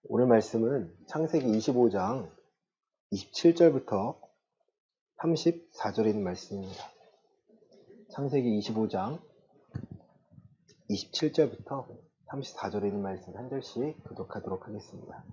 오늘 말씀은 창세기 25장 27절부터 34절에 있는 말씀입니다. 창세기 25장 27절부터 34절에 있는 말씀 한 절씩 교독하도록 하겠습니다.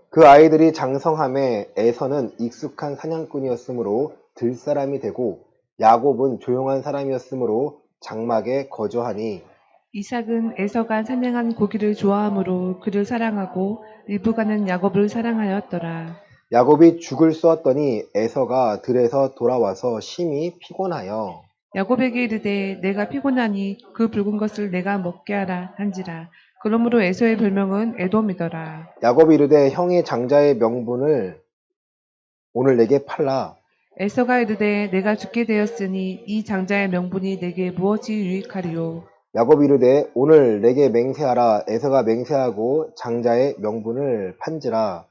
그 아이들이 장성함에 에서는 익숙한 사냥꾼이었으므로 들사람이 되고 야곱은 조용한 사람이었으므로 장막에 거주하니 이삭은 에서가 사냥한 고기를 좋아하므로 그를 사랑하고 리브가는 야곱을 사랑하였더라. 야곱이 죽을 쏘았더니 에서가 들에서 돌아와서 심히 피곤하여 야곱에게 이르되 내가 피곤하니 그 붉은 것을 내가 먹게 하라 한지라. 그러므로 에서의 별명은 에돔이더라. 야곱이 이르되 형의 장자의 명분을 오늘 내게 팔라. 에서가 이르되 내가 죽게 되었으니 이 장자의 명분이 내게 무엇이 유익하리요. 야곱이 이르되 오늘 내게 맹세하라. 에서가 맹세하고 장자의 명분을 판지라.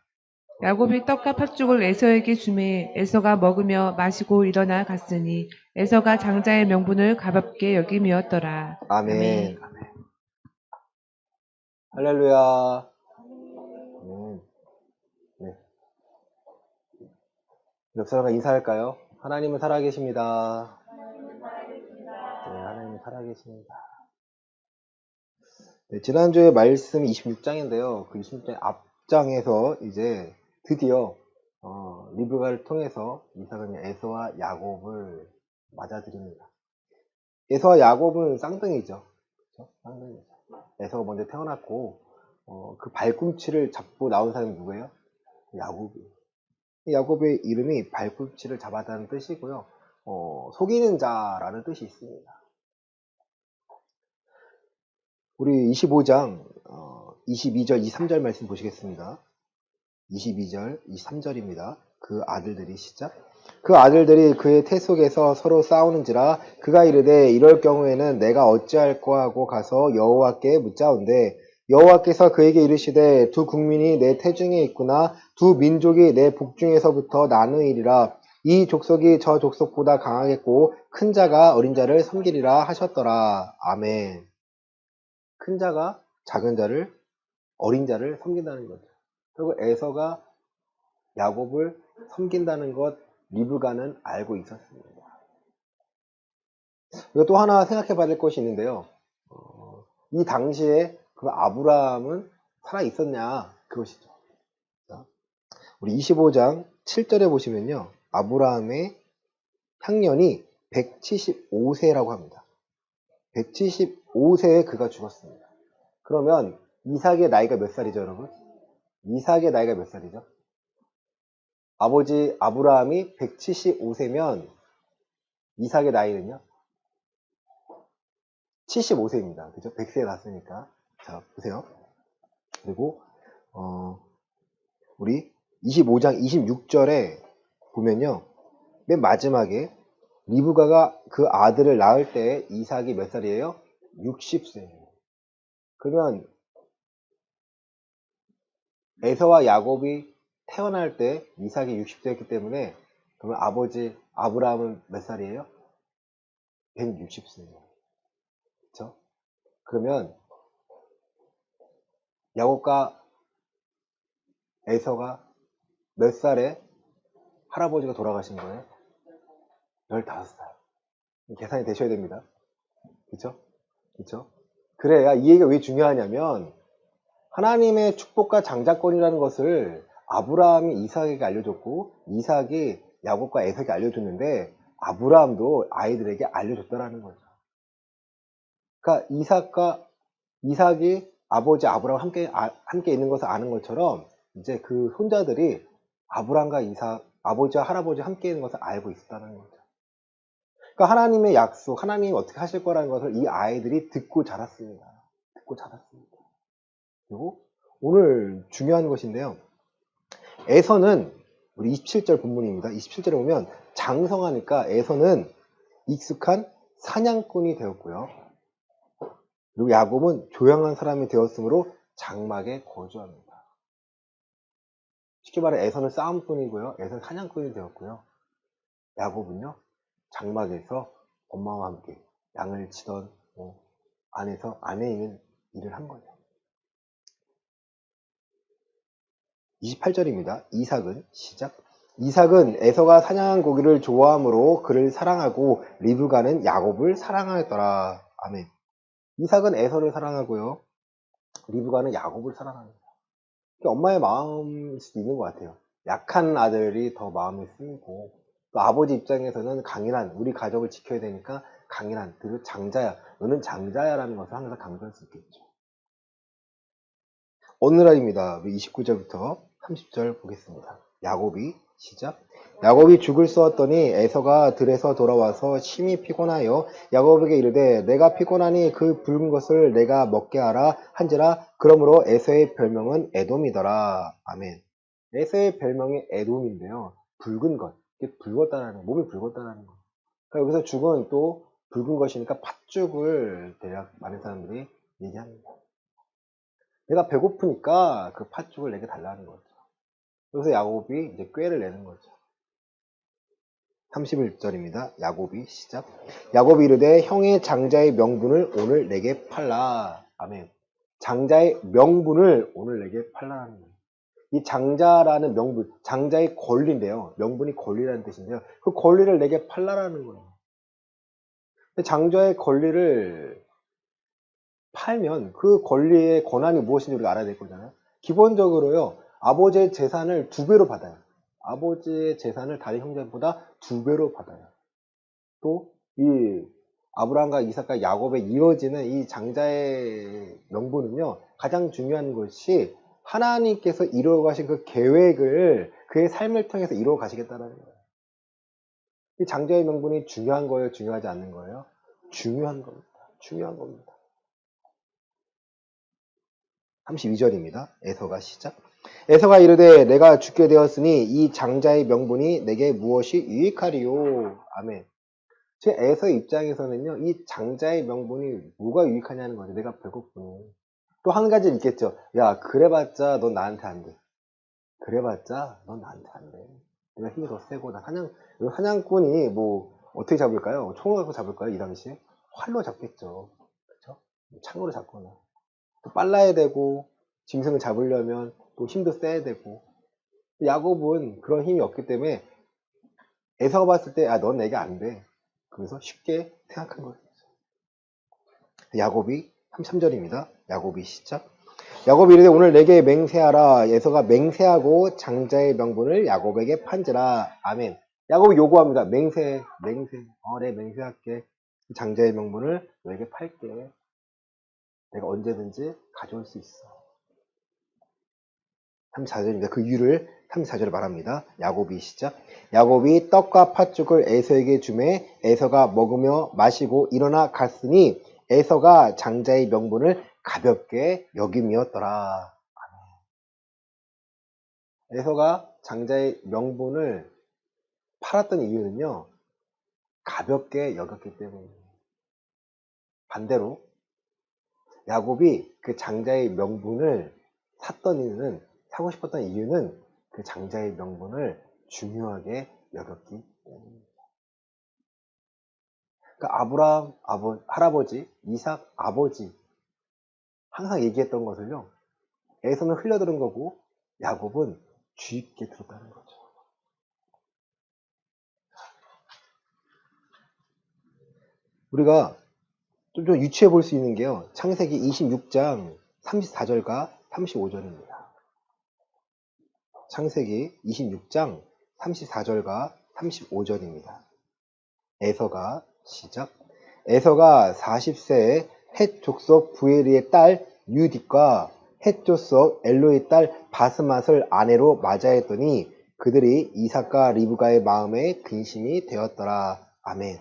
야곱이 떡과 팥죽을 에서에게 주매 에서가 먹으며 마시고 일어나 갔으니 에서가 장자의 명분을 가볍게 여김이었더라. 아멘. 할렐루야. 네. 옆 사람과 인사할까요? 하나님은 살아계십니다. 네, 하나님은 살아계십니다. 네, 지난주에 말씀 26장인데요. 그 26장 앞장에서 이제 드디어 리브가를 통해서 이삭은 에서와 야곱을 맞아들입니다. 에서와 야곱은 쌍둥이죠. 그렇죠? 쌍둥이죠. 에서가 먼저 태어났고 그 발꿈치를 잡고 나온 사람이 누구예요? 야곱이에요. 야곱의 이름이 발꿈치를 잡았다는 뜻이고요. 속이는 자라는 뜻이 있습니다. 우리 25장 22절, 23절 말씀 보시겠습니다. 22절, 23절입니다. 그 아들들이 시작. 그 아들들이 그의 태 속에서 서로 싸우는지라 그가 이르되 이럴 경우에는 내가 어찌할꼬 하고 가서 여호와께 묻자온대 여호와께서 그에게 이르시되 두 국민이 내 태중에 있구나 두 민족이 내 북중에서부터 나누이리라 이 족속이 저 족속보다 강하겠고 큰 자가 어린 자를 섬기리라 하셨더라. 아멘. 큰 자가 작은 자를 어린 자를 섬긴다는 거죠. 그리고 에서가 야곱을 섬긴다는 것 리브가는 알고 있었습니다. 그리고 또 하나 생각해 봐야 될 것이 있는데요. 이 당시에 그 아브라함은 살아 있었냐 그것이죠. 우리 25장 7절에 보시면요. 아브라함의 향년이 175세라고 합니다. 175세에 그가 죽었습니다. 그러면 이삭의 나이가 몇 살이죠, 여러분? 이삭의 나이가 몇 살이죠? 아버지 아브라함이 175세면 이삭의 나이는요? 75세입니다. 그죠? 100세에 났으니까. 자, 보세요. 그리고 우리 25장 26절에 보면요. 맨 마지막에 리브가가 그 아들을 낳을 때 이삭이 몇 살이에요? 60세예요. 그러면 에서와 야곱이 태어날 때 이삭이 60세였기 때문에 그러면 아버지 아브라함은 몇 살이에요? 160세예요. 그렇죠? 그러면 야곱과 에서가 몇 살에 할아버지가 돌아가신 거예요? 15살. 계산이 되셔야 됩니다. 그쵸? 그쵸? 그래야 이 얘기가 왜 중요하냐면 하나님의 축복과 장자권이라는 것을 아브라함이 이삭에게 알려줬고 이삭이 야곱과 에서에게 알려줬는데 아브라함도 아이들에게 알려줬다라는 거죠. 그러니까 이삭이 아버지 아브라함과 함께 있는 것을 아는 것처럼 이제 그 손자들이 아브라함과 이삭, 아버지와 할아버지와 함께 있는 것을 알고 있었다는 거죠. 그러니까 하나님의 약속, 하나님이 어떻게 하실 거라는 것을 이 아이들이 듣고 자랐습니다. 그리고 오늘 중요한 것인데요. 에서는 우리 27절 본문입니다. 27절에 보면 장성하니까 에서는 익숙한 사냥꾼이 되었고요. 그리고 야곱은 조용한 사람이 되었으므로 장막에 거주합니다. 쉽게 말해 에서는 싸움꾼이고요. 에서는 사냥꾼이 되었고요. 야곱은요. 장막에서 엄마와 함께 양을 치던 안에서 아내 있는 일을 한 거죠. 28절입니다. 이삭은 시작. 이삭은 에서가 사냥한 고기를 좋아함으로 그를 사랑하고 리브가는 야곱을 사랑하였더라. 아멘. 이삭은 에서를 사랑하고요. 리브가는 야곱을 사랑합니다. 엄마의 마음일 수도 있는 것 같아요. 약한 아들이 더 마음이 쓰이고, 또 아버지 입장에서는 강인한, 우리 가족을 지켜야 되니까 강인한, 그리고 장자야, 너는 장자야라는 것을 항상 강조할 수 있겠죠. 어느 날입니다. 29절부터 30절 보겠습니다. 야곱이 시작. 야곱이 죽을 쏘았더니 에서가 들에서 돌아와서 심히 피곤하여 야곱에게 이르되 내가 피곤하니 그 붉은 것을 내가 먹게 하라 한지라. 그러므로 에서의 별명은 에돔이더라. 아멘. 에서의 별명이 에돔인데요. 붉은 것, 이게 붉었다라는, 몸이 붉었다라는 거. 그러니까 여기서 죽은 또 붉은 것이니까 팥죽을 대략 많은 사람들이 얘기합니다. 내가 배고프니까 그 팥죽을 내게 달라는 거죠. 그래서 야곱이 이제 꾀를 내는 거죠. 31절입니다. 야곱이 시작. 야곱이 이르되 형의 장자의 명분을 오늘 내게 팔라. 아멘. 장자의 명분을 오늘 내게 팔라는 거예요. 이 장자라는 명분, 장자의 권리인데요. 명분이 권리라는 뜻인데요. 그 권리를 내게 팔라라는 거예요. 장자의 권리를 팔면 그 권리의 권한이 무엇인지 우리가 알아야 될 거잖아요. 기본적으로요, 아버지의 재산을 2배로 받아요. 아버지의 재산을 다른 형제보다 2배로 받아요. 또 이 아브라함과 이삭과 야곱에 이어지는 이 장자의 명분은요, 가장 중요한 것이 하나님께서 이루어 가신 그 계획을 그의 삶을 통해서 이루어 가시겠다는 거예요. 이 장자의 명분이 중요한 거예요, 중요하지 않는 거예요? 중요한 겁니다. 중요한 겁니다. 32절입니다. 에서가 시작. 에서가 이르되 내가 죽게 되었으니 이 장자의 명분이 내게 무엇이 유익하리요. 아멘. 제 에서의 입장에서는요, 이 장자의 명분이 뭐가 유익하냐는 거죠. 내가 배고프니. 또 한 가지 있겠죠. 야, 그래봤자 넌 나한테 안 돼. 그래봤자 넌 나한테 안 돼. 내가 힘이 더 세고, 사냥꾼이 뭐 어떻게 잡을까요? 총을 갖고 잡을까요? 이 당시에 활로 잡겠죠. 그렇죠? 창으로 잡거나. 또 빨라야 되고, 짐승을 잡으려면 또 힘도 세야 되고. 야곱은 그런 힘이 없기 때문에 에서가 봤을 때, 넌 내게 안 돼. 그래서 쉽게 생각한 거죠. 야곱이 33절입니다. 야곱이 시작. 야곱이 이르되 오늘 내게 맹세하라. 에서가 맹세하고 장자의 명분을 야곱에게 판지라. 아멘. 야곱이 요구합니다. 맹세. 내 맹세할게. 장자의 명분을 너에게 팔게. 내가 언제든지 가져올 수 있어. 34절입니다. 그 이유를 34절에 말합니다. 야곱이 시작. 야곱이 떡과 팥죽을 에서에게 주매 에서가 먹으며 마시고 일어나 갔으니 에서가 장자의 명분을 가볍게 여김이었더라. 에서가 장자의 명분을 팔았던 이유는요, 가볍게 여겼기 때문이에요. 반대로 야곱이 그 장자의 명분을 사고 싶었던 이유는 그 장자의 명분을 중요하게 여겼기 때문입니다. 그러니까 아브라함 할아버지, 이삭 아버지 항상 얘기했던 것을요, 에서는 흘려들은 거고 야곱은 주의 있게 들었다는 거죠. 우리가 좀 유추해 볼 수 있는 게요, 창세기 26장 34절과 35절입니다. 창세기 26장 34절과 35절입니다. 에서가 시작. 에서가 40세에 헷 족속 부에리의 딸 유딕과 헷 족속 엘로의 딸 바스맛을 아내로 맞이하였더니 그들이 이삭과 리브가의 마음에 근심이 되었더라. 아멘.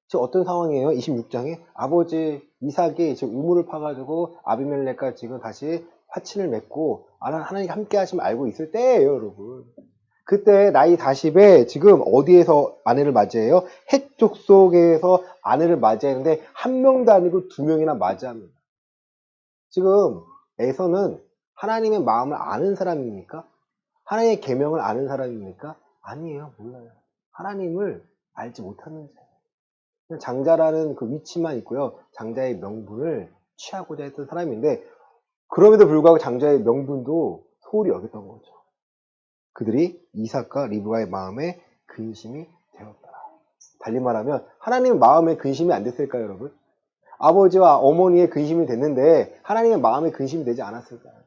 지금 어떤 상황이에요? 26장에 아버지 이삭이 지금 우물을 파가지고 아비멜렉과 지금 다시 화친을 맺고 하나님과 함께 하시면 알고 있을 때예요, 여러분. 그때 나이 40에 지금 어디에서 아내를 맞이해요? 헷 족속에서 아내를 맞이하는데 한 명도 아니고 2명이나 맞이합니다. 지금 에서는 하나님의 마음을 아는 사람입니까? 하나님의 계명을 아는 사람입니까? 아니에요. 몰라요. 하나님을 알지 못하는 자예요. 장자라는 그 위치만 있고요. 장자의 명분을 취하고자 했던 사람인데, 그럼에도 불구하고 장자의 명분도 소홀히 여겼던 거죠. 그들이 이삭과 리브가의 마음에 근심이 되었더라. 달리 말하면 하나님의 마음에 근심이 안 됐을까요, 여러분? 아버지와 어머니의 근심이 됐는데 하나님의 마음에 근심이 되지 않았을까요?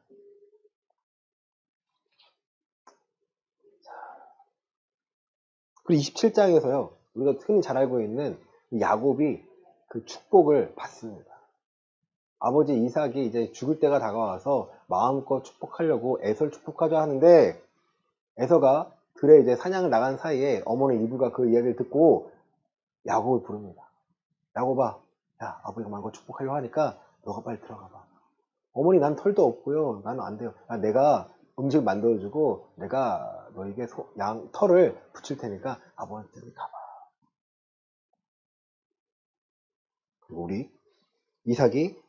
그리고 27장에서요, 우리가 흔히 잘 알고 있는 야곱이 그 축복을 받습니다. 아버지 이삭이 이제 죽을 때가 다가와서 마음껏 축복하려고 에서를 축복하자 하는데, 에서가 들에 이제 사냥을 나간 사이에 어머니 리브가 그 이야기를 듣고 야곱을 부릅니다. 야곱아, 야, 아버지가 마음껏 축복하려고 하니까 너가 빨리 들어가 봐. 어머니, 난 털도 없고요. 나는 안 돼요. 내가 음식 만들어주고 내가 너에게 털을 붙일 테니까 아버지한테 가봐. 그리고 우리 이삭이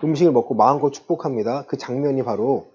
음식을 먹고 마음껏 축복합니다. 그 장면이 바로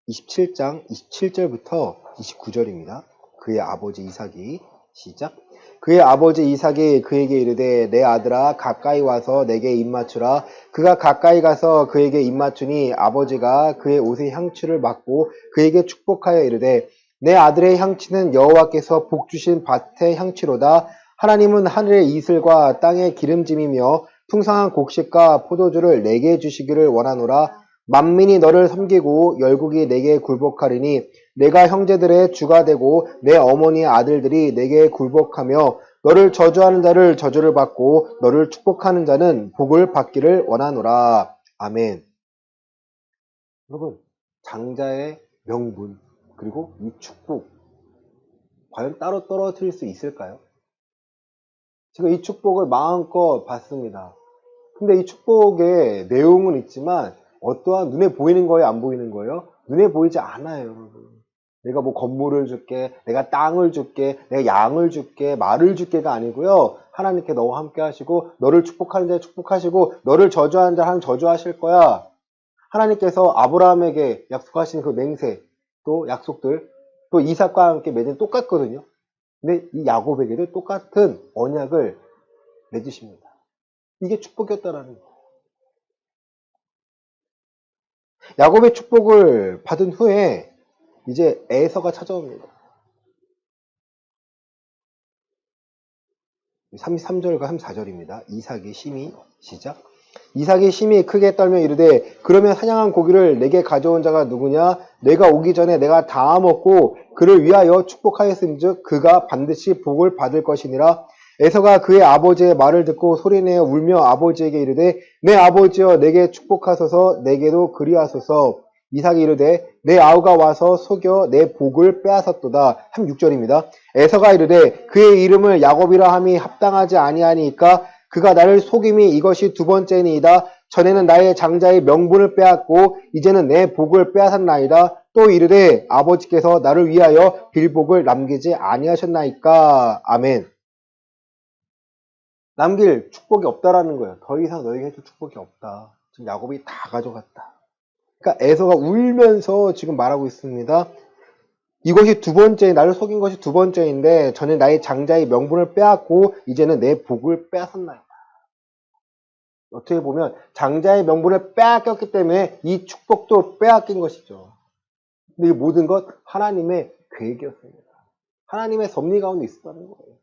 27장 27절부터 29절입니다. 그의 아버지 이삭이 시작. 그의 아버지 이삭이 그에게 이르되 내 아들아 가까이 와서 내게 입맞추라. 그가 가까이 가서 그에게 입맞추니 아버지가 그의 옷의 향취를 맡고 그에게 축복하여 이르되 내 아들의 향취는 여호와께서 복 주신 밭의 향취로다. 하나님은 하늘의 이슬과 땅의 기름짐이며 풍성한 곡식과 포도주를 내게 주시기를 원하노라. 만민이 너를 섬기고 열국이 내게 굴복하리니 내가 형제들의 주가 되고 내 어머니의 아들들이 내게 굴복하며 너를 저주하는 자를 저주를 받고 너를 축복하는 자는 복을 받기를 원하노라. 아멘. 여러분, 장자의 명분 그리고 이 축복 과연 따로 떨어뜨릴 수 있을까요? 제가 이 축복을 마음껏 받습니다. 근데 이 축복의 내용은 있지만 어떠한 눈에 보이는 거예요, 안 보이는 거예요? 눈에 보이지 않아요, 여러분. 내가 뭐 건물을 줄게, 내가 땅을 줄게, 내가 양을 줄게, 말을 줄게가 아니고요. 하나님께 너와 함께 하시고 너를 축복하는 자 축복하시고 너를 저주하는 자 하나님 저주하실 거야. 하나님께서 아브라함에게 약속하신 그 맹세, 또 약속들, 또 이삭과 함께 맺은 똑같거든요. 근데 이 야곱에게도 똑같은 언약을 맺으십니다. 이게 축복이었다라는 거예요. 야곱의 축복을 받은 후에 이제 에서가 찾아옵니다. 33절과 34절입니다. 이삭이 심히 시작. 이삭이 심히 크게 떨며 이르되 그러면 사냥한 고기를 내게 가져온 자가 누구냐? 내가 오기 전에 내가 다 먹고 그를 위하여 축복하였음즉 그가 반드시 복을 받을 것이니라. 에서가 그의 아버지의 말을 듣고 소리내어 울며 아버지에게 이르되 내 아버지여 내게 축복하소서 내게도 그리하소서. 이삭이 이르되 내 아우가 와서 속여 내 복을 빼앗았도다. 36절입니다. 에서가 이르되 그의 이름을 야곱이라 함이 합당하지 아니하니까 그가 나를 속임이 이것이 두 번째니이다. 전에는 나의 장자의 명분을 빼앗고 이제는 내 복을 빼앗았나이다. 또 이르되 아버지께서 나를 위하여 빌복을 남기지 아니하셨나이까. 아멘. 남길 축복이 없다라는 거예요. 더 이상 너에게 해줄 축복이 없다. 지금 야곱이 다 가져갔다. 그러니까 에서가 울면서 지금 말하고 있습니다. 이것이 두 번째, 나를 속인 것이 두 번째인데 전에 나의 장자의 명분을 빼앗고 이제는 내 복을 빼앗았나이다. 어떻게 보면 장자의 명분을 빼앗겼기 때문에 이 축복도 빼앗긴 것이죠. 근데 이 모든 것 하나님의 계획이었습니다. 하나님의 섭리 가운데 있었다는 거예요.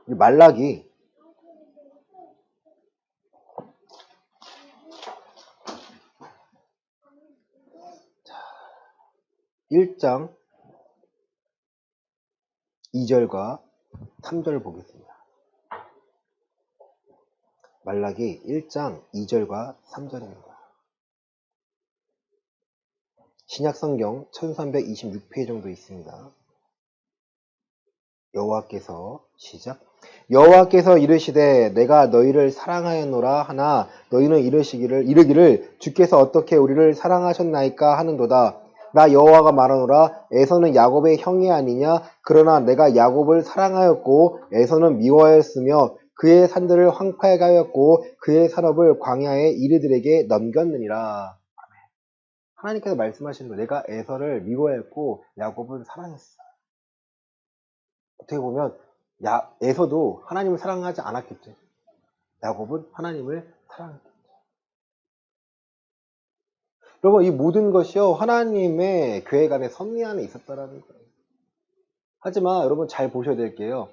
이 말라기 1장 2절과 3절을 보겠습니다. 말라기 1장 2절과 3절입니다. 신약성경 1326페이지 정도 있습니다. 여호와께서 시작. 여호와께서 이르시되 내가 너희를 사랑하였노라 하나 너희는 이르기를 주께서 어떻게 우리를 사랑하셨나이까 하는도다. 나 여호와가 말하노라 에서는 야곱의 형이 아니냐 그러나 내가 야곱을 사랑하였고 에서는 미워하였으며 그의 산들을 황폐하게 하였고 그의 산업을 광야의 이르들에게 넘겼느니라. 하나님께서 말씀하시는 거예요. 내가 에서를 미워했고 야곱은 사랑했어. 어떻게 보면 에서도 하나님을 사랑하지 않았겠죠. 야곱은 하나님을 사랑했겠죠. 여러분, 이 모든 것이요, 하나님의 계획 안에 섭리 안에 있었다라는 거예요. 하지만 여러분 잘 보셔야 될 게요.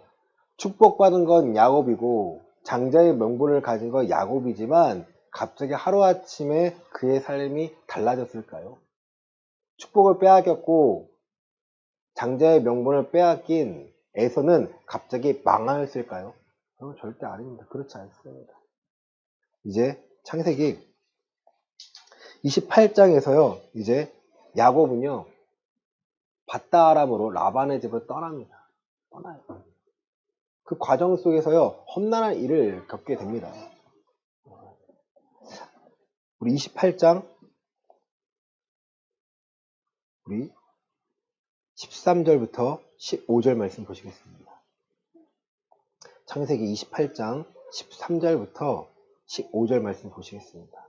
축복받은 건 야곱이고 장자의 명분을 가진 건 야곱이지만 갑자기 하루아침에 그의 삶이 달라졌을까요? 축복을 빼앗겼고 장자의 명분을 빼앗긴 에서는 갑자기 망하였을까요? 그건 절대 아닙니다. 그렇지 않습니다. 이제 창세기 28장에서요. 이제 야곱은요. 밧다아람으로 라반의 집을 떠납니다. 떠나요. 그 과정 속에서요. 험난한 일을 겪게 됩니다. 우리 28장 우리 13절부터 15절 말씀 보시겠습니다. 창세기 28장 13절부터 15절 말씀 보시겠습니다.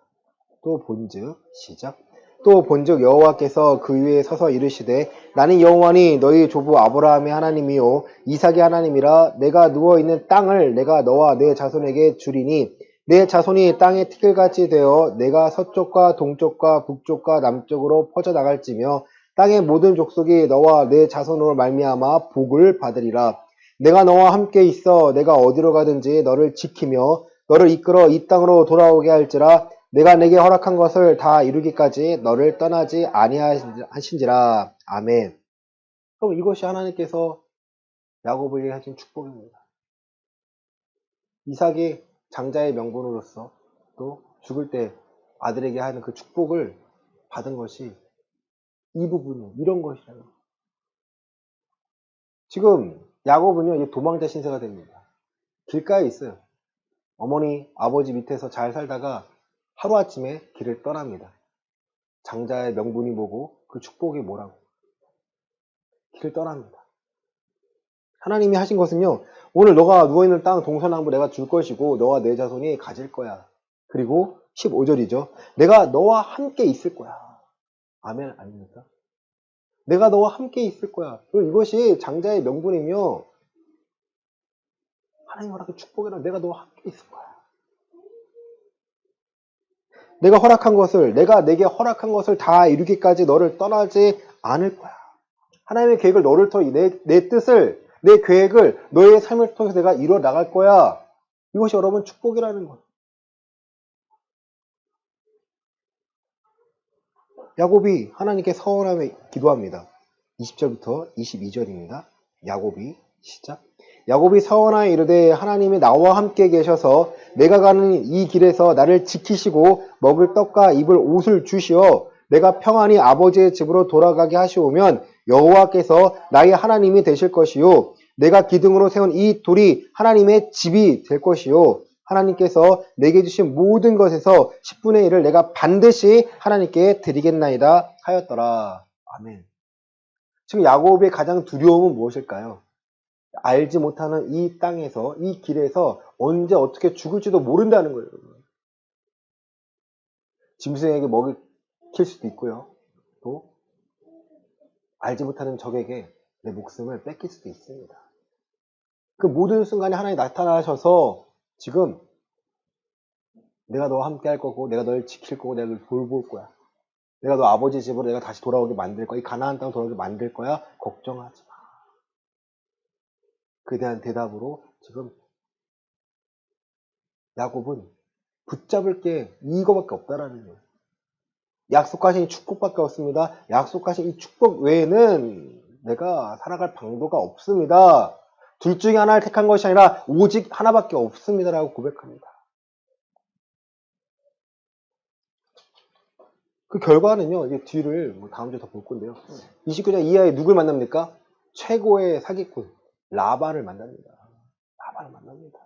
또 본즉 시작. 또 본즉 여호와께서 그 위에 서서 이르시되 나는 여호와니 너희 조부 아브라함의 하나님이요 이삭의 하나님이라. 내가 누워있는 땅을 내가 너와 내 자손에게 주리니 내 자손이 땅의 티끌같이 되어 내가 서쪽과 동쪽과 북쪽과 남쪽으로 퍼져나갈지며 땅의 모든 족속이 너와 내 자손으로 말미암아 복을 받으리라. 내가 너와 함께 있어 내가 어디로 가든지 너를 지키며 너를 이끌어 이 땅으로 돌아오게 할지라. 내가 내게 허락한 것을 다 이루기까지 너를 떠나지 아니하신지라. 아멘. 그럼 이것이 하나님께서 야곱에게 하신 축복입니다. 이삭이 장자의 명분으로서 또 죽을 때 아들에게 하는 그 축복을 받은 것이 이 부분이에요. 이런 것이잖아요. 지금 야곱은요, 도망자 신세가 됩니다. 길가에 있어요. 어머니, 아버지 밑에서 잘 살다가 하루아침에 길을 떠납니다. 장자의 명분이 뭐고 그 축복이 뭐라고. 길을 떠납니다. 하나님이 하신 것은요. 오늘 너가 누워있는 땅 동서남북 내가 줄 것이고 너와 내 자손이 가질 거야. 그리고 15절이죠. 내가 너와 함께 있을 거야. 아멘 아닙니까? 내가 너와 함께 있을 거야. 그리고 이것이 장자의 명분이며 하나님 허락의 축복이라. 내가 너와 함께 있을 거야. 내가 내게 허락한 것을 다 이루기까지 너를 떠나지 않을 거야. 하나님의 계획을 너를 통해 내 뜻을, 내 계획을 너의 삶을 통해서 내가 이루어 나갈 거야. 이것이 여러분 축복이라는 거예요. 야곱이 하나님께 서원하며 기도합니다. 20절부터 22절입니다. 야곱이 시작. 야곱이 서원하여 이르되 하나님이 나와 함께 계셔서 내가 가는 이 길에서 나를 지키시고 먹을 떡과 입을 옷을 주시어 내가 평안히 아버지의 집으로 돌아가게 하시오면 여호와께서 나의 하나님이 되실 것이요 내가 기둥으로 세운 이 돌이 하나님의 집이 될 것이요 하나님께서 내게 주신 모든 것에서 10분의 1을 내가 반드시 하나님께 드리겠나이다 하였더라. 아멘. 지금 야곱의 가장 두려움은 무엇일까요? 알지 못하는 이 땅에서, 이 길에서 언제 어떻게 죽을지도 모른다는 거예요. 짐승에게 먹힐 수도 있고요. 또 알지 못하는 적에게 내 목숨을 뺏길 수도 있습니다. 그 모든 순간에 하나님이 나타나셔서 지금 내가 너와 함께 할 거고 내가 너를 지킬 거고 내가 너를 돌볼 거야. 내가 너 아버지 집으로 내가 다시 돌아오게 만들 거야. 이 가나안 땅 돌아오게 만들 거야. 걱정하지 마. 그에 대한 대답으로 지금 야곱은 붙잡을 게 이거밖에 없다라는 거예요. 약속하신 이 축복밖에 없습니다. 약속하신 이 축복 외에는 내가 살아갈 방도가 없습니다. 둘 중에 하나를 택한 것이 아니라 오직 하나밖에 없습니다라고 고백합니다. 그 결과는요. 이제 뒤를 다음 주에 더 볼 건데요. 29장 이하에 누굴 만납니까? 최고의 사기꾼 라반을 만납니다. 라반을 만납니다.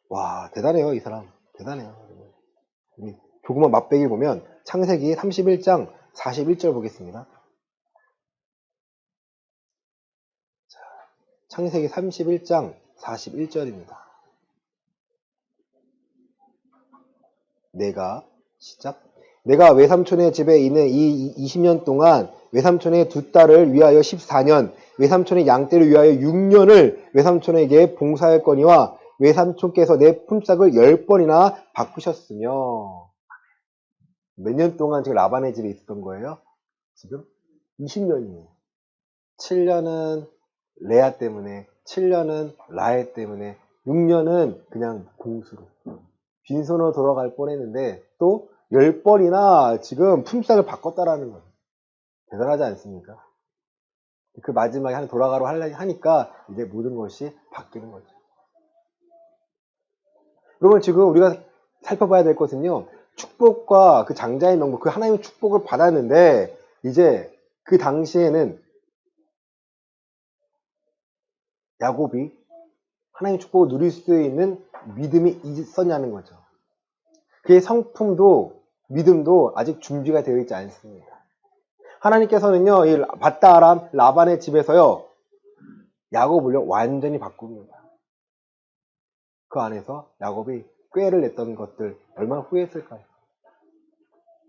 와 대단해요. 이 사람. 대단해요. 우리 조그만 맛배기 보면 창세기 31장 41절 보겠습니다. 자, 창세기 31장 41절입니다. 내가 외삼촌의 집에 있는 이 20년 동안 외삼촌의 두 딸을 위하여 14년, 외삼촌의 양떼를 위하여 6년을 외삼촌에게 봉사할거니와 외삼촌께서 내 품삯을 10번이나 바꾸셨으며 몇 년 동안 지금 라반의 집에 있었던 거예요? 지금 20년이에요. 7년은 레아 때문에, 7년은 라헬 때문에, 6년은 그냥 공수로 빈손으로 돌아갈 뻔했는데 또 10번이나 지금 품삯을 바꿨다라는 거예요. 대단하지 않습니까? 그 마지막에 한 돌아가로 하니까 이제 모든 것이 바뀌는 거죠. 그러면 지금 우리가 살펴봐야 될 것은요, 축복과 그 장자의 명분, 그 하나님의 축복을 받았는데 이제 그 당시에는 야곱이 하나님의 축복을 누릴 수 있는 믿음이 있었냐는 거죠. 그의 성품도 믿음도 아직 준비가 되어 있지 않습니다. 하나님께서는요, 이 밧다아람 라반의 집에서요, 야곱을요 완전히 바꿉니다. 그 안에서 야곱이 꾀를 냈던 것들 얼마나 후회했을까요?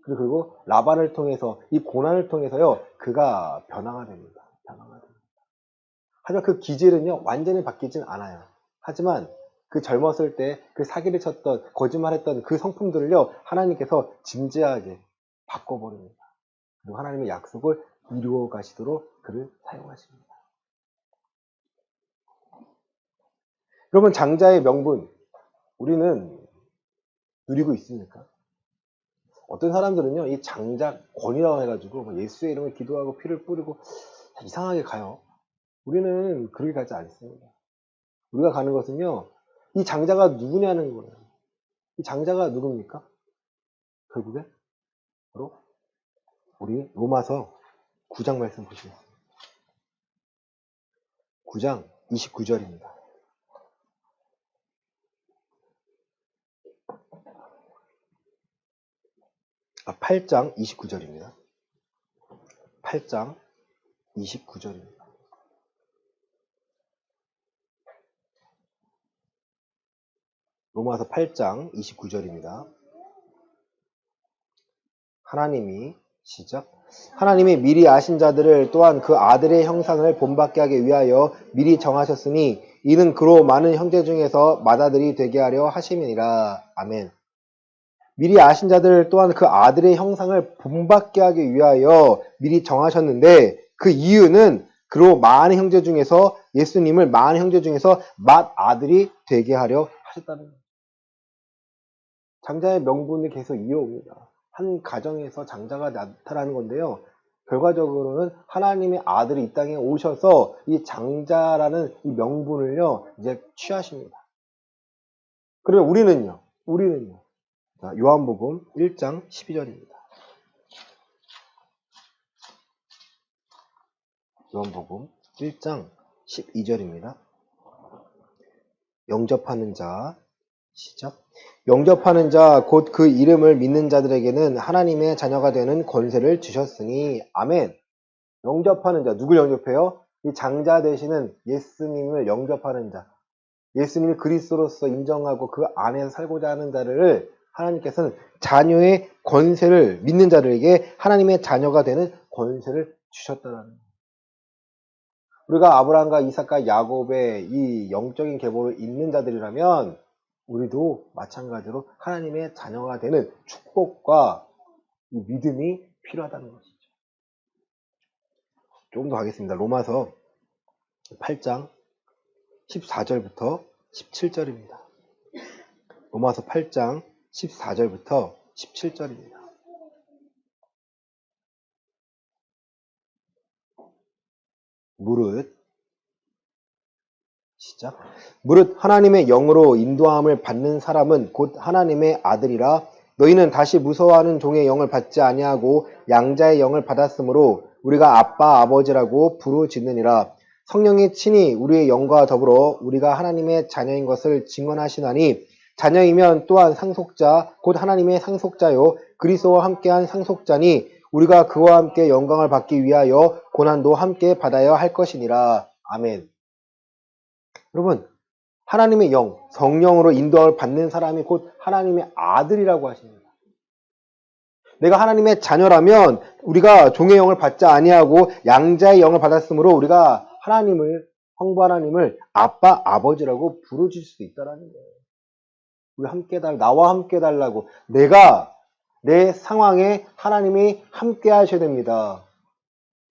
그리고 라반을 통해서 이 고난을 통해서요 그가 변화가 됩니다. 변화가 됩니다. 하지만 그 기질은요 완전히 바뀌진 않아요. 하지만 그 젊었을 때 그 사기를 쳤던 거짓말했던 그 성품들을요 하나님께서 진지하게 바꿔버립니다. 그리고 하나님의 약속을 이루어 가시도록 그를 사용하십니다. 여러분, 장자의 명분 우리는 누리고 있습니까? 어떤 사람들은요 이 장자권이라고 해가지고 예수의 이름을 기도하고 피를 뿌리고 이상하게 가요. 우리는 그렇게 가지 않습니다. 우리가 가는 것은요 이 장자가 누구냐는 거예요. 이 장자가 누굽니까? 결국에 바로 우리 로마서 9장 말씀 보시겠습니다. 9장 29절입니다. 8장 29절입니다. 8장 29절입니다. 로마서 8장 29절입니다. 하나님이 시작. 하나님이 미리 아신 자들을 또한 그 아들의 형상을 본받게 하기 위하여 미리 정하셨으니 이는 그로 많은 형제 중에서 맏아들이 되게 하려 하심이니라. 아멘. 미리 아신 자들 또한 그 아들의 형상을 본받게 하기 위하여 미리 정하셨는데 그 이유는 그로 많은 형제 중에서 예수님을 많은 형제 중에서 맏아들이 되게 하려 하셨다는 거예요. 장자의 명분을 계속 이어옵니다. 한 가정에서 장자가 나타나는 건데요. 결과적으로는 하나님의 아들이 이 땅에 오셔서 이 장자라는 이 명분을요, 이제 취하십니다. 그러면 우리는요. 자, 요한복음 1장 12절입니다. 요한복음 1장 12절입니다. 영접하는 자, 시작. 영접하는 자, 곧 그 이름을 믿는 자들에게는 하나님의 자녀가 되는 권세를 주셨으니, 아멘. 영접하는 자, 누굴 영접해요? 이 장자 되시는 예수님을 영접하는 자, 예수님을 그리스도로서 인정하고 그 안에서 살고자 하는 자를 하나님께서는 자녀의 권세를, 믿는 자들에게 하나님의 자녀가 되는 권세를 주셨다는 거예요. 우리가 아브라함과 이삭과 야곱의 이 영적인 계보를 잇는 자들이라면 우리도 마찬가지로 하나님의 자녀가 되는 축복과 이 믿음이 필요하다는 것이죠. 조금 더 가겠습니다. 로마서 8장 14절부터 17절입니다. 로마서 8장 14절부터 17절입니다. 무릇 시작. 무릇 하나님의 영으로 인도함을 받는 사람은 곧 하나님의 아들이라. 너희는 다시 무서워하는 종의 영을 받지 아니하고 양자의 영을 받았으므로 우리가 아빠 아버지라고 부르짖느니라. 성령이 친히 우리의 영과 더불어 우리가 하나님의 자녀인 것을 증언하시나니 자녀이면 또한 상속자 곧 하나님의 상속자요 그리스도와 함께한 상속자니 우리가 그와 함께 영광을 받기 위하여 고난도 함께 받아야 할 것이니라. 아멘. 여러분, 하나님의 영, 성령으로 인도를 받는 사람이 곧 하나님의 아들이라고 하십니다. 내가 하나님의 자녀라면 우리가 종의 영을 받지 아니하고 양자의 영을 받았으므로 우리가 하나님을, 성부 하나님을 아빠, 아버지라고 부르질 수 있다는 거예요. 우리 함께 나와 함께 달라고. 내가 내 상황에 하나님이 함께 하셔야 됩니다.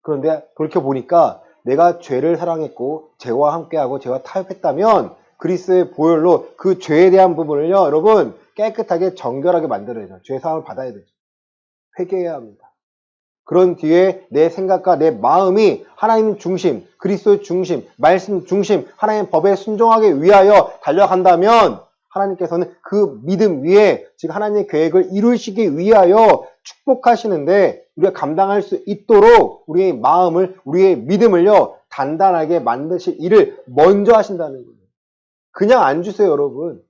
그런데 돌이켜보니까 내가 죄를 사랑했고 죄와 함께하고 죄와 타협했다면 그리스도의 보혈로 그 죄에 대한 부분을요, 여러분 깨끗하게 정결하게 만들어야죠. 죄 사함을 받아야 되죠. 회개해야 합니다. 그런 뒤에 내 생각과 내 마음이 하나님 중심, 그리스도 중심, 말씀 중심, 하나님의 법에 순종하기 위하여 달려간다면 하나님께서는 그 믿음 위에 즉 하나님의 계획을 이루시기 위하여 축복하시는데 우리가 감당할 수 있도록 우리의 마음을, 우리의 믿음을요 단단하게 만드실 일을 먼저 하신다는 거예요. 그냥 안 주세요, 여러분.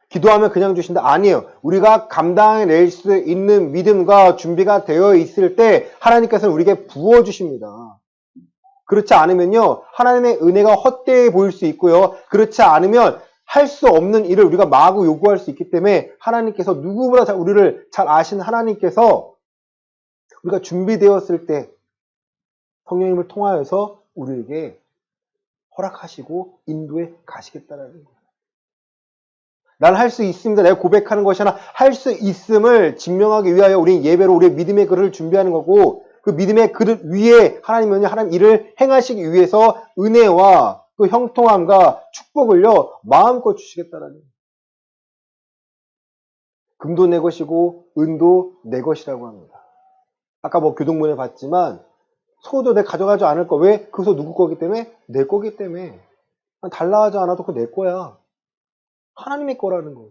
기도하면 그냥 주신다? 아니에요. 우리가 감당해낼 수 있는 믿음과 준비가 되어 있을 때 하나님께서는 우리에게 부어주십니다. 그렇지 않으면요, 하나님의 은혜가 헛되이 보일 수 있고요. 그렇지 않으면 할 수 없는 일을 우리가 마구 요구할 수 있기 때문에 하나님께서 누구보다 우리를 잘 아신 하나님께서 우리가 준비되었을 때 성령님을 통하여서 우리에게 허락하시고 인도해 가시겠다는 거예요. 난 할 수 있습니다. 내가 고백하는 것이 아니라 할 수 있음을 증명하기 위하여 우리 예배로 우리의 믿음의 그릇을 준비하는 거고 그 믿음의 그릇 위에 하나님은 하나님 일을 행하시기 위해서 은혜와 또 형통함과 축복을요 마음껏 주시겠다라는 거예요. 금도 내 것이고 은도 내 것이라고 합니다. 아까 뭐 교동문에 봤지만 소도 내가 가져가지 않을 거. 왜? 그 소 누구 거기 때문에? 내 거기 때문에. 난 달라 하지 않아도 그거 내 거야. 하나님의 거라는 거예요.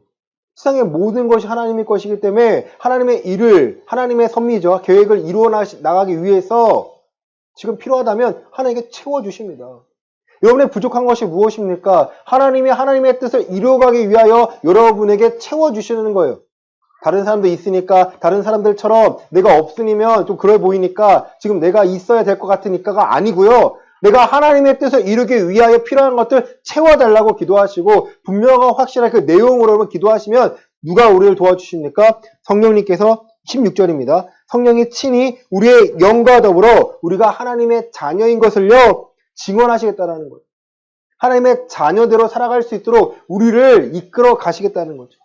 세상의 모든 것이 하나님의 것이기 때문에 하나님의 일을, 하나님의 섭리죠. 계획을 이루어 나가기 위해서 지금 필요하다면 하나님께 채워주십니다. 여러분의 부족한 것이 무엇입니까? 하나님이 하나님의 뜻을 이루어가기 위하여 여러분에게 채워주시는 거예요. 다른 사람도 있으니까 다른 사람들처럼 내가 없으면 좀 그래 보이니까 지금 내가 있어야 될 것 같으니까가 아니고요. 내가 하나님의 뜻을 이루기 위하여 필요한 것들 채워달라고 기도하시고 분명하고 확실한 그 내용으로만 기도하시면 누가 우리를 도와주십니까? 성령님께서 16절입니다. 성령이 친히 우리의 영과 더불어 우리가 하나님의 자녀인 것을요 증언하시겠다는 거예요. 하나님의 자녀대로 살아갈 수 있도록 우리를 이끌어 가시겠다는 거죠.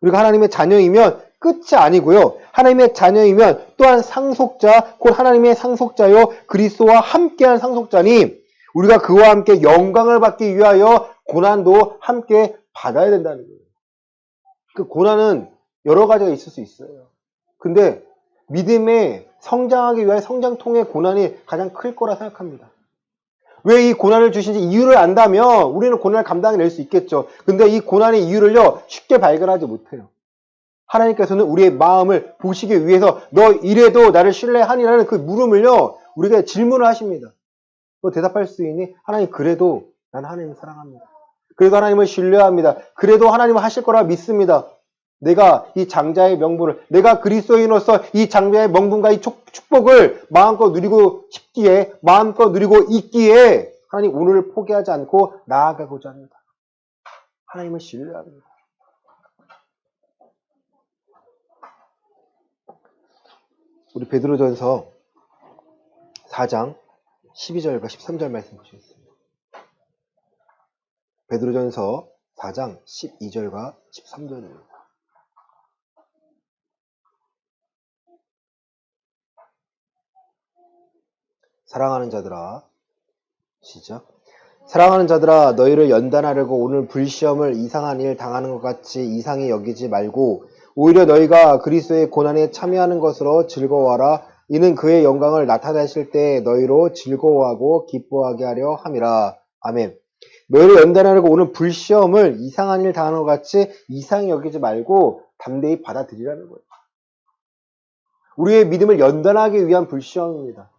우리가 하나님의 자녀이면 끝이 아니고요. 하나님의 자녀이면 또한 상속자, 곧 하나님의 상속자요. 그리스도와 함께한 상속자니 우리가 그와 함께 영광을 받기 위하여 고난도 함께 받아야 된다는 거예요. 그 고난은 여러 가지가 있을 수 있어요. 근데 믿음에 성장하기 위하여 성장통의 고난이 가장 클 거라 생각합니다. 왜 이 고난을 주신지 이유를 안다면 우리는 고난을 감당해낼 수 있겠죠. 근데 이 고난의 이유를요 쉽게 발견하지 못해요. 하나님께서는 우리의 마음을 보시기 위해서 너 이래도 나를 신뢰하니라는 그 물음을요 우리가 질문을 하십니다. 너 대답할 수 있니? 하나님 그래도 난 하나님을 사랑합니다. 그래도 하나님을 신뢰합니다. 그래도 하나님을 하실 거라 믿습니다. 내가 이 장자의 명분을, 내가 그리스도인으로서 이 장자의 명분과 이 축복을 마음껏 누리고 싶기에, 마음껏 누리고 있기에 하나님 오늘을 포기하지 않고 나아가고자 합니다. 하나님을 신뢰합니다. 우리 베드로전서 4장 12절과 13절 말씀 보시겠습니다. 베드로전서 4장 12절과 13절입니다. 사랑하는 자들아, 시작. 사랑하는 자들아, 너희를 연단하려고 오늘 불시험을 이상한 일 당하는 것 같이 이상히 여기지 말고 오히려 너희가 그리스도의 고난에 참여하는 것으로 즐거워하라. 이는 그의 영광을 나타내실 때 너희로 즐거워하고 기뻐하게 하려 함이라. 아멘. 너희를 연단하려고 오늘 불시험을 이상한 일 당하는 것 같이 이상히 여기지 말고 담대히 받아들이라는 거예요. 우리의 믿음을 연단하기 위한 불시험입니다.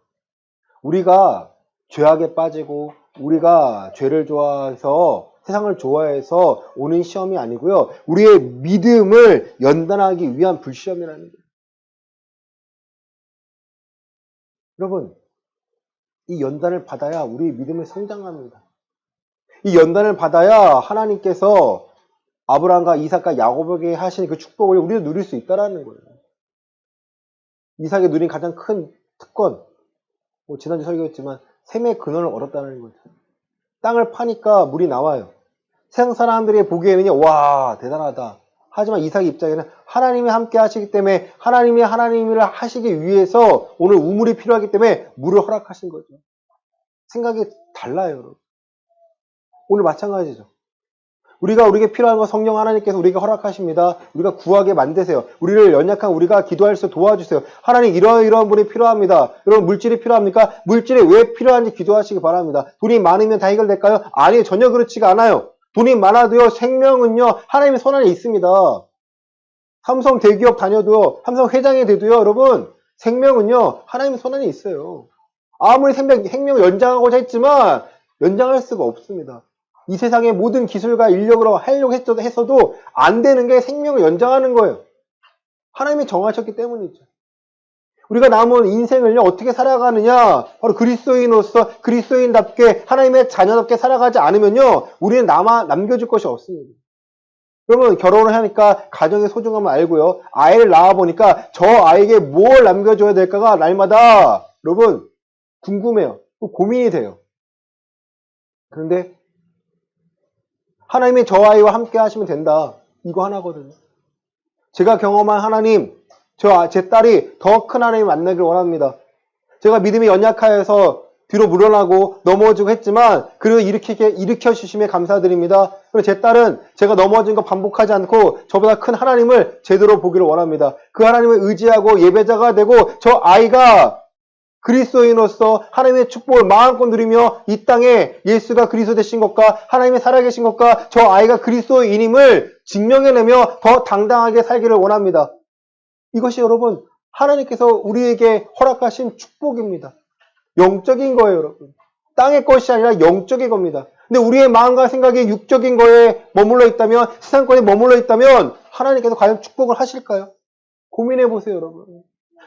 우리가 죄악에 빠지고 우리가 죄를 좋아해서 세상을 좋아해서 오는 시험이 아니고요. 우리의 믿음을 연단하기 위한 불시험이라는 거예요. 여러분, 이 연단을 받아야 우리의 믿음을 성장합니다. 이 연단을 받아야 하나님께서 아브라함과 이삭과 야곱에게 하신 그 축복을 우리도 누릴 수 있다는 거예요. 이삭이 누린 가장 큰 특권, 지난주 설교했지만 샘의 근원을 얻었다는 거죠. 땅을 파니까 물이 나와요. 세상 사람들이 보기에는 와 대단하다. 하지만 이삭의 입장에는 하나님이 함께 하시기 때문에 하나님이 하나님을 하시기 위해서 오늘 우물이 필요하기 때문에 물을 허락하신 거죠. 생각이 달라요, 여러분. 오늘 마찬가지죠. 우리에게 필요한 거 성령 하나님께서 우리에게 허락하십니다. 우리가 구하게 만드세요. 우리를 연약한 우리가 기도할 수 도와주세요. 하나님 이러이러한 분이 필요합니다. 여러분 물질이 필요합니까? 물질이 왜 필요한지 기도하시기 바랍니다. 돈이 많으면 다 해결될까요? 아니요. 전혀 그렇지가 않아요. 돈이 많아도요. 생명은요. 하나님의 손 안에 있습니다. 삼성 대기업 다녀도요. 삼성 회장이 돼도요. 여러분 생명은요. 하나님의 손 안에 있어요. 아무리 생명을 연장하고자 했지만 연장할 수가 없습니다. 이 세상의 모든 기술과 인력으로 하려고 했어도 안 되는 게 생명을 연장하는 거예요. 하나님이 정하셨기 때문이죠. 우리가 남은 인생을요, 어떻게 살아가느냐, 바로 그리스도인으로서 그리스도인답게 하나님의 자녀답게 살아가지 않으면요, 우리는 남겨줄 것이 없습니다. 그러면 결혼을 하니까 가정의 소중함을 알고요, 아이를 낳아보니까 저 아이에게 뭘 남겨줘야 될까가 날마다 여러분 궁금해요. 고민이 돼요. 그런데 하나님이 저 아이와 함께 하시면 된다. 이거 하나거든요. 제가 경험한 하나님, 제 딸이 더 큰 하나님 만나길 원합니다. 제가 믿음이 연약하여서 뒤로 물러나고 넘어지고 했지만 그리고 일으켜 주심에 감사드립니다. 그리고 제 딸은 제가 넘어진 거 반복하지 않고 저보다 큰 하나님을 제대로 보기를 원합니다. 그 하나님을 의지하고 예배자가 되고 저 아이가 그리스도인으로서 하나님의 축복을 마음껏 누리며 이 땅에 예수가 그리스도 되신 것과 하나님의 살아계신 것과 저 아이가 그리스도인임을 증명해내며 더 당당하게 살기를 원합니다. 이것이 여러분 하나님께서 우리에게 허락하신 축복입니다. 영적인 거예요, 여러분. 땅의 것이 아니라 영적인 겁니다. 근데 우리의 마음과 생각이 육적인 거에 머물러 있다면, 세상권에 머물러 있다면 하나님께서 과연 축복을 하실까요? 고민해 보세요, 여러분.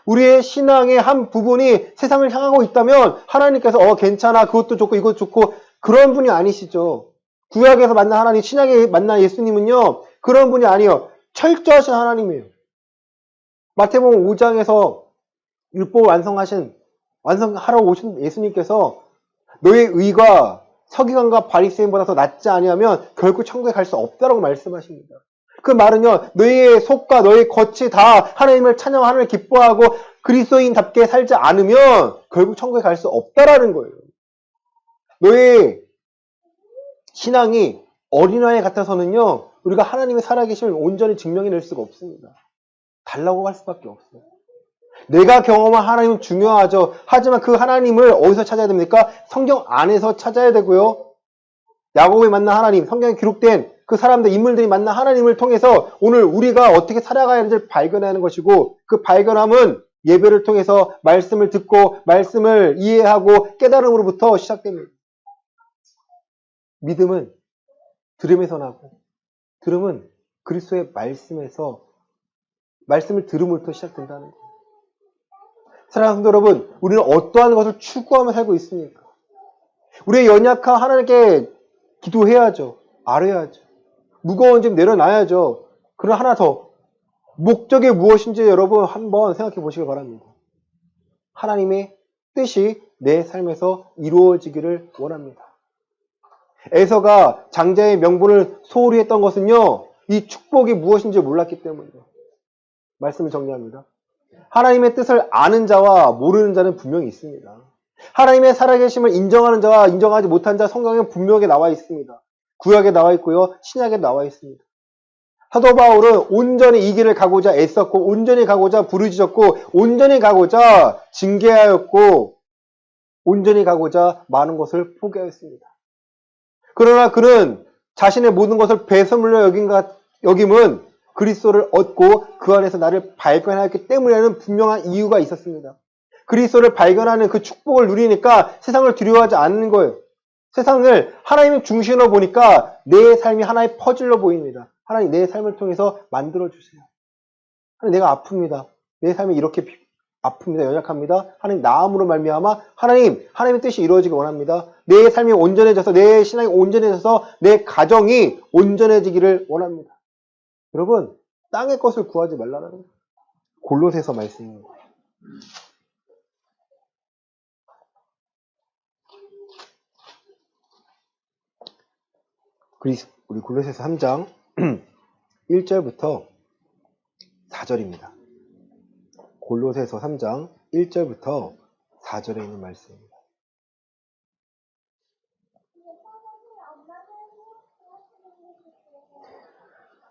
우리의 신앙의 한 부분이 세상을 향하고 있다면 하나님께서 괜찮아, 그것도 좋고 이것도 좋고 그런 분이 아니시죠. 구약에서 만난 하나님, 신약에 만난 예수님은요, 그런 분이 아니에요. 철저하신 하나님이에요. 마태복음 5장에서 율법을 완성하러 오신 예수님께서 너의 의가 서기관과 바리새인보다 더 낫지 아니하면 결국 천국에 갈 수 없다라고 말씀하십니다. 그 말은요, 너의 속과 너의 겉이 다 하나님을 찬양하고 하나님을 기뻐하고 그리스도인답게 살지 않으면 결국 천국에 갈 수 없다라는 거예요. 너의 신앙이 어린아이 같아서는요, 우리가 하나님의 살아계심을 온전히 증명해낼 수가 없습니다. 달라고 할 수밖에 없어요. 내가 경험한 하나님은 중요하죠. 하지만 그 하나님을 어디서 찾아야 됩니까? 성경 안에서 찾아야 되고요. 야곱이 만난 하나님, 성경에 기록된 그 사람들, 인물들이 만난 하나님을 통해서 오늘 우리가 어떻게 살아가야 하는지를 발견하는 것이고 그 발견함은 예배를 통해서 말씀을 듣고 말씀을 이해하고 깨달음으로부터 시작됩니다. 믿음은 들음에서 나고 들음은 그리스도의 말씀을 들음으로부터 시작된다는 거예요. 사랑하는 성도 여러분, 우리는 어떠한 것을 추구하며 살고 있습니까? 우리의 연약한 하나님께 기도해야죠. 아뢰야죠. 무거운 짐 내려놔야죠. 그러나 하나 더, 목적이 무엇인지 여러분 한번 생각해 보시기 바랍니다. 하나님의 뜻이 내 삶에서 이루어지기를 원합니다. 에서가 장자의 명분을 소홀히 했던 것은요, 이 축복이 무엇인지 몰랐기 때문이에요. 말씀을 정리합니다. 하나님의 뜻을 아는 자와 모르는 자는 분명히 있습니다. 하나님의 살아계심을 인정하는 자와 인정하지 못한 자 성경에 분명하게 나와 있습니다. 구약에 나와 있고요. 신약에 나와 있습니다. 사도 바울은 온전히 이 길을 가고자 애썼고 온전히 가고자 부르짖었고 온전히 가고자 징계하였고 온전히 가고자 많은 것을 포기하였습니다. 그러나 그는 자신의 모든 것을 배설물로 여김은 그리스도를 얻고 그 안에서 나를 발견하였기 때문에는 분명한 이유가 있었습니다. 그리스도를 발견하는 그 축복을 누리니까 세상을 두려워하지 않는 거예요. 세상을 하나님의 중심으로 보니까 내 삶이 하나의 퍼즐로 보입니다. 하나님 내 삶을 통해서 만들어주세요. 하나님 내가 아픕니다. 내 삶이 이렇게 아픕니다. 연약합니다. 하나님 나음으로 말미암아 하나님의 뜻이 이루어지기 원합니다. 내 삶이 온전해져서 내 신앙이 온전해져서 내 가정이 온전해지기를 원합니다. 여러분 땅의 것을 구하지 말라는 거예요. 골로새서 말씀입니다. 우리 골로새서 3장 1절부터 4절입니다. 골로새서 3장 1절부터 4절에 있는 말씀입니다.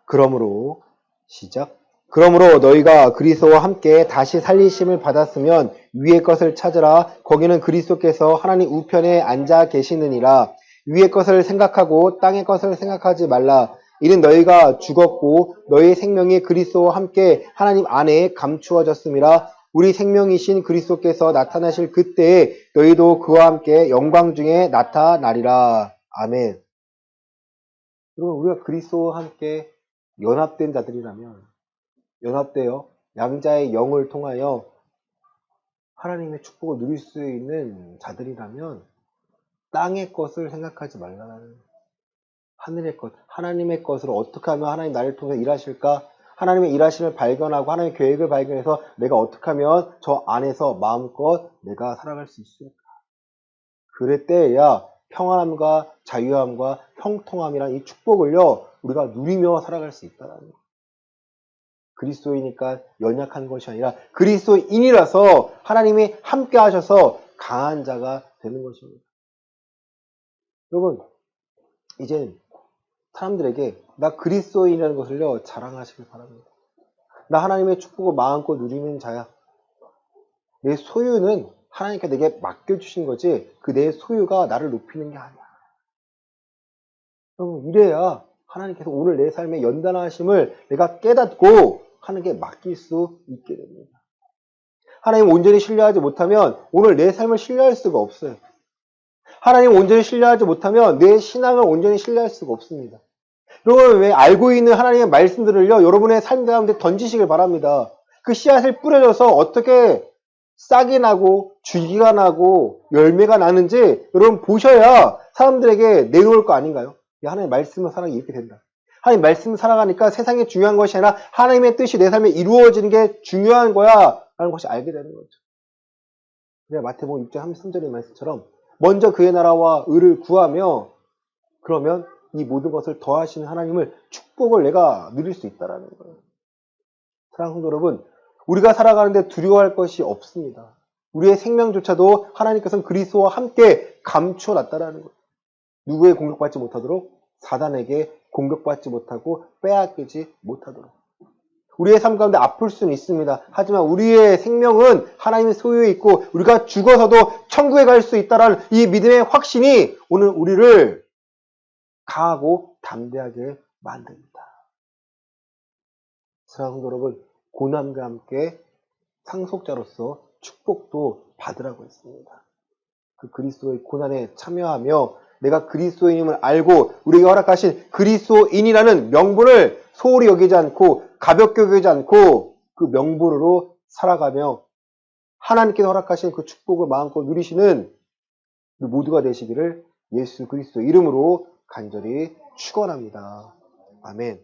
그러므로 시작. 그러므로 너희가 그리스도와 함께 다시 살리심을 받았으면 위의 것을 찾으라. 거기는 그리스도께서 하나님 우편에 앉아 계시느니라. 위의 것을 생각하고 땅의 것을 생각하지 말라. 이는 너희가 죽었고 너희의 생명이 그리스도와 함께 하나님 안에 감추어졌음이라. 우리 생명이신 그리스도께서 나타나실 그때에 너희도 그와 함께 영광 중에 나타나리라. 아멘. 여러분, 우리가 그리스도와 함께 연합된 자들이라면, 연합되어 양자의 영을 통하여 하나님의 축복을 누릴 수 있는 자들이라면 땅의 것을 생각하지 말라는, 하늘의 것, 하나님의 것을 어떻게 하면 하나님 나를 통해서 일하실까? 하나님의 일하심을 발견하고 하나님의 계획을 발견해서 내가 어떻게 하면 저 안에서 마음껏 내가 살아갈 수 있을까? 그랬때야 평안함과 자유함과 형통함이란 이 축복을요, 우리가 누리며 살아갈 수 있다는 거예요. 그리스도이니까 연약한 것이 아니라 그리스도인이라서 하나님이 함께 하셔서 강한 자가 되는 것입니다. 여러분, 이제 사람들에게 나 그리스도인이라는 것을요, 자랑하시길 바랍니다. 나 하나님의 축복을 마음껏 누리는 자야. 내 소유는 하나님께 내게 맡겨주신 거지 그 내 소유가 나를 높이는 게 아니야. 여러분, 이래야 하나님께서 오늘 내 삶의 연단하심을 내가 깨닫고 하는 게 맡길 수 있게 됩니다. 하나님 온전히 신뢰하지 못하면 오늘 내 삶을 신뢰할 수가 없어요. 하나님 온전히 신뢰하지 못하면 내 신앙을 온전히 신뢰할 수가 없습니다. 여러분, 왜 알고 있는 하나님의 말씀들을요, 여러분의 삶 가운데 던지시길 바랍니다. 그 씨앗을 뿌려줘서 어떻게 싹이 나고 줄기가 나고 열매가 나는지 여러분 보셔야 사람들에게 내놓을 거 아닌가요? 하나님의 말씀을 살아가기 이렇게 된다. 하나님 말씀을 살아가니까 세상에 중요한 것이 아니라 하나님의 뜻이 내 삶에 이루어지는 게 중요한 거야 라는 것이 알게 되는 거죠. 그래, 마태복음 6장 33절의 말씀처럼 먼저 그의 나라와 의를 구하며 그러면 이 모든 것을 더하시는 하나님을 축복을 내가 누릴 수 있다는 거예요. 사랑하는 성도 여러분, 우리가 살아가는데 두려워할 것이 없습니다. 우리의 생명조차도 하나님께서는 그리스도와 함께 감춰놨다는 거예요. 누구의 공격받지 못하도록? 사단에게 공격받지 못하고 빼앗기지 못하도록. 우리의 삶 가운데 아플 수는 있습니다. 하지만 우리의 생명은 하나님의 소유에 있고 우리가 죽어서도 천국에 갈 수 있다는 이 믿음의 확신이 오늘 우리를 강하고 담대하게 만듭니다. 사랑하는 성도 여러분, 고난과 함께 상속자로서 축복도 받으라고 했습니다. 그 그리스도의 고난에 참여하며 내가 그리스도인임을 알고 우리가 허락하신 그리스도인이라는 명분을 소홀히 여기지 않고 가볍게 여기지 않고 그 명분으로 살아가며 하나님께서 허락하신 그 축복을 마음껏 누리시는 모두가 되시기를 예수 그리스도 이름으로 간절히 축원합니다. 아멘.